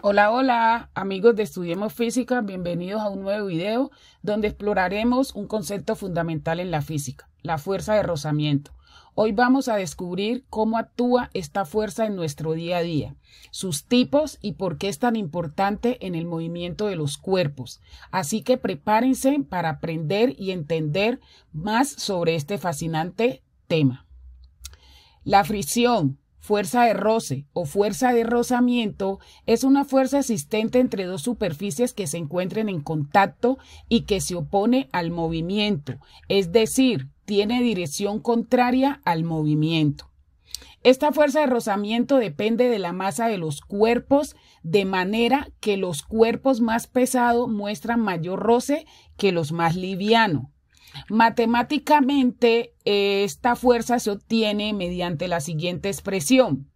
Hola, hola, amigos de Estudiemos Física, bienvenidos a un nuevo video donde exploraremos un concepto fundamental en la física, la fuerza de rozamiento. Hoy vamos a descubrir cómo actúa esta fuerza en nuestro día a día, sus tipos y por qué es tan importante en el movimiento de los cuerpos. Así que prepárense para aprender y entender más sobre este fascinante tema. La fricción, fuerza de roce o fuerza de rozamiento es una fuerza existente entre dos superficies que se encuentren en contacto y que se opone al movimiento, es decir, tiene dirección contraria al movimiento. Esta fuerza de rozamiento depende de la masa de los cuerpos, de manera que los cuerpos más pesados muestran mayor roce que los más livianos. Matemáticamente, esta fuerza se obtiene mediante la siguiente expresión.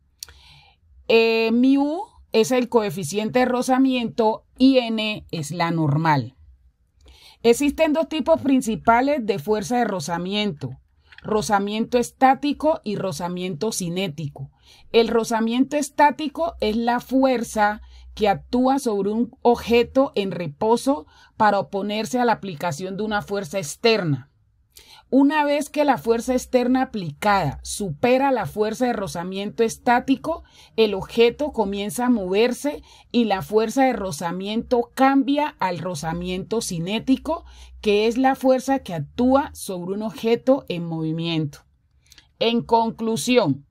Mu es el coeficiente de rozamiento y n es la normal. Existen dos tipos principales de fuerza de rozamiento: rozamiento estático y rozamiento cinético. El rozamiento estático es la fuerza que actúa sobre un objeto en reposo para oponerse a la aplicación de una fuerza externa. Una vez que la fuerza externa aplicada supera la fuerza de rozamiento estático, el objeto comienza a moverse y la fuerza de rozamiento cambia al rozamiento cinético, que es la fuerza que actúa sobre un objeto en movimiento. En conclusión,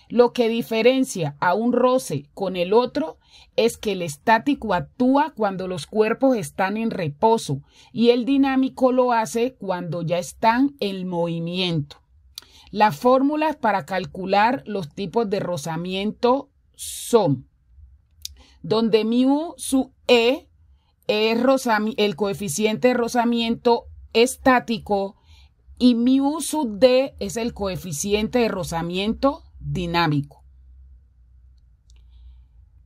lo que diferencia a un roce con el otro es que el estático actúa cuando los cuerpos están en reposo y el dinámico lo hace cuando ya están en movimiento. Las fórmulas para calcular los tipos de rozamiento son: donde mu sub e es el coeficiente de rozamiento estático y mu sub d es el coeficiente de rozamiento dinámico.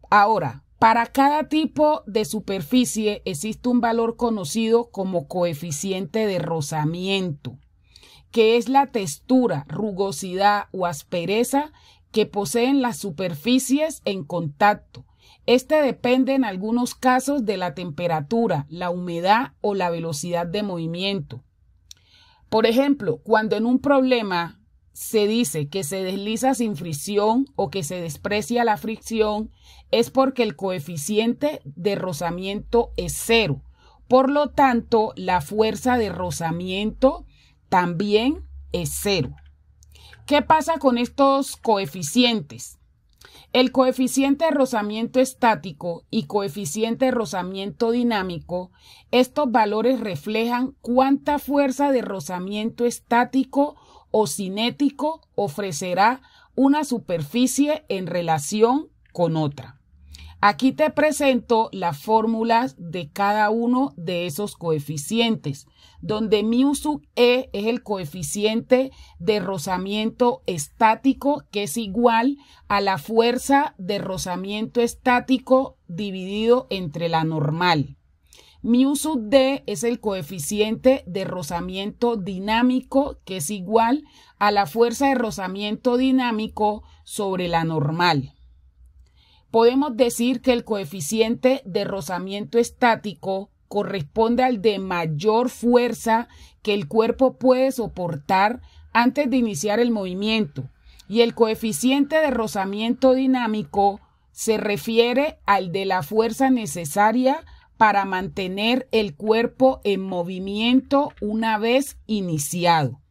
Ahora, para cada tipo de superficie existe un valor conocido como coeficiente de rozamiento, que es la textura, rugosidad o aspereza que poseen las superficies en contacto. Este depende en algunos casos de la temperatura, la humedad o la velocidad de movimiento. Por ejemplo, cuando en un problema se dice que se desliza sin fricción o que se desprecia la fricción, es porque el coeficiente de rozamiento es cero. Por lo tanto, la fuerza de rozamiento también es cero. ¿Qué pasa con estos coeficientes? El coeficiente de rozamiento estático y coeficiente de rozamiento dinámico, estos valores reflejan cuánta fuerza de rozamiento estático o cinético ofrecerá una superficie en relación con otra. Aquí te presento las fórmulas de cada uno de esos coeficientes, donde mu sub e es el coeficiente de rozamiento estático, que es igual a la fuerza de rozamiento estático dividido entre la normal. Mu sub d es el coeficiente de rozamiento dinámico, que es igual a la fuerza de rozamiento dinámico sobre la normal. Podemos decir que el coeficiente de rozamiento estático corresponde al de mayor fuerza que el cuerpo puede soportar antes de iniciar el movimiento, y el coeficiente de rozamiento dinámico se refiere al de la fuerza necesaria para mantener el cuerpo en movimiento una vez iniciado.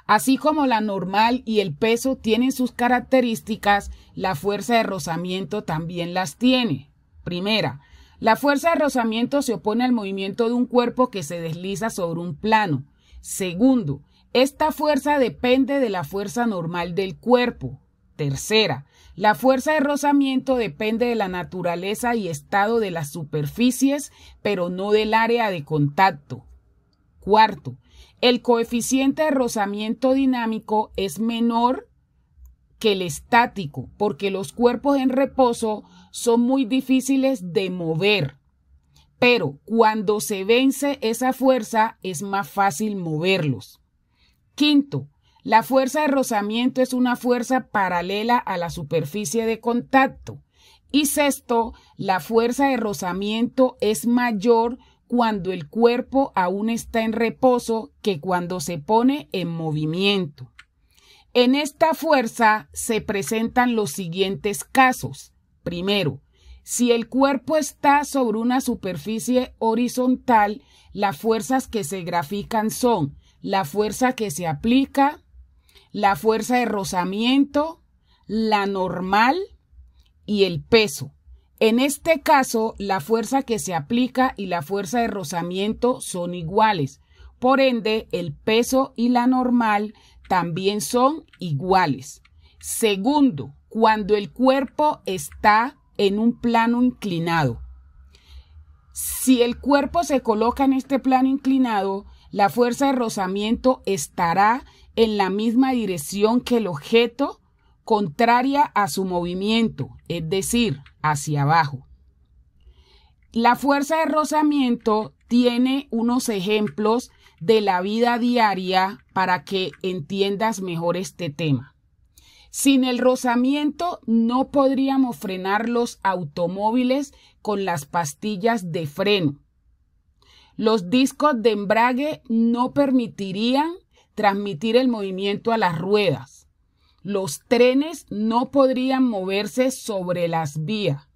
Así como la normal y el peso tienen sus características, la fuerza de rozamiento también las tiene. Primera, la fuerza de rozamiento se opone al movimiento de un cuerpo que se desliza sobre un plano. Segundo, esta fuerza depende de la fuerza normal del cuerpo. Tercera, la fuerza de rozamiento depende de la naturaleza y estado de las superficies, pero no del área de contacto. Cuarto, el coeficiente de rozamiento dinámico es menor que el estático, porque los cuerpos en reposo son muy difíciles de mover, pero cuando se vence esa fuerza es más fácil moverlos. Quinto, la fuerza de rozamiento es una fuerza paralela a la superficie de contacto. Y sexto, la fuerza de rozamiento es mayor cuando el cuerpo aún está en reposo que cuando se pone en movimiento. En esta fuerza se presentan los siguientes casos. Primero, si el cuerpo está sobre una superficie horizontal, las fuerzas que se grafican son la fuerza que se aplica, la fuerza de rozamiento, la normal y el peso. En este caso, la fuerza que se aplica y la fuerza de rozamiento son iguales. Por ende, el peso y la normal también son iguales. Segundo, cuando el cuerpo está en un plano inclinado. Si el cuerpo se coloca en este plano inclinado, la fuerza de rozamiento estará en la misma dirección que el objeto, contraria a su movimiento, es decir, hacia abajo. La fuerza de rozamiento tiene unos ejemplos de la vida diaria para que entiendas mejor este tema. Sin el rozamiento no podríamos frenar los automóviles con las pastillas de freno. Los discos de embrague no permitirían transmitir el movimiento a las ruedas. Los trenes no podrían moverse sobre las vías.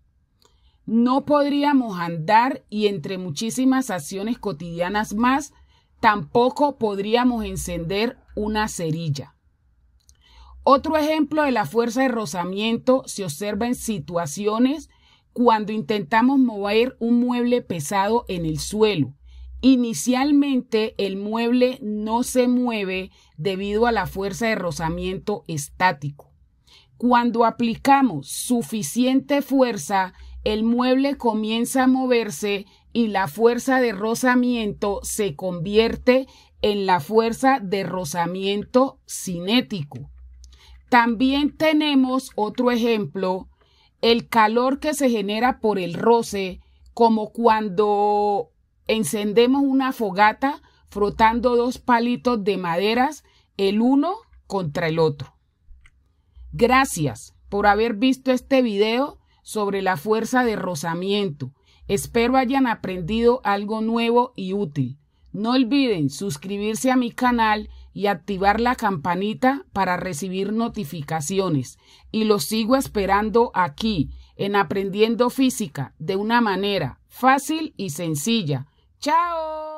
No podríamos andar y entre muchísimas acciones cotidianas más, tampoco podríamos encender una cerilla. Otro ejemplo de la fuerza de rozamiento se observa en situaciones cuando intentamos mover un mueble pesado en el suelo. Inicialmente el mueble no se mueve debido a la fuerza de rozamiento estático. Cuando aplicamos suficiente fuerza, el mueble comienza a moverse y la fuerza de rozamiento se convierte en la fuerza de rozamiento cinético. También tenemos otro ejemplo, el calor que se genera por el roce, como cuando encendemos una fogata frotando dos palitos de maderas el uno contra el otro. Gracias por haber visto este video sobre la fuerza de rozamiento. Espero hayan aprendido algo nuevo y útil. No olviden suscribirse a mi canal y activar la campanita para recibir notificaciones. Y los sigo esperando aquí en Aprendiendo Física de una manera fácil y sencilla. ¡Chao!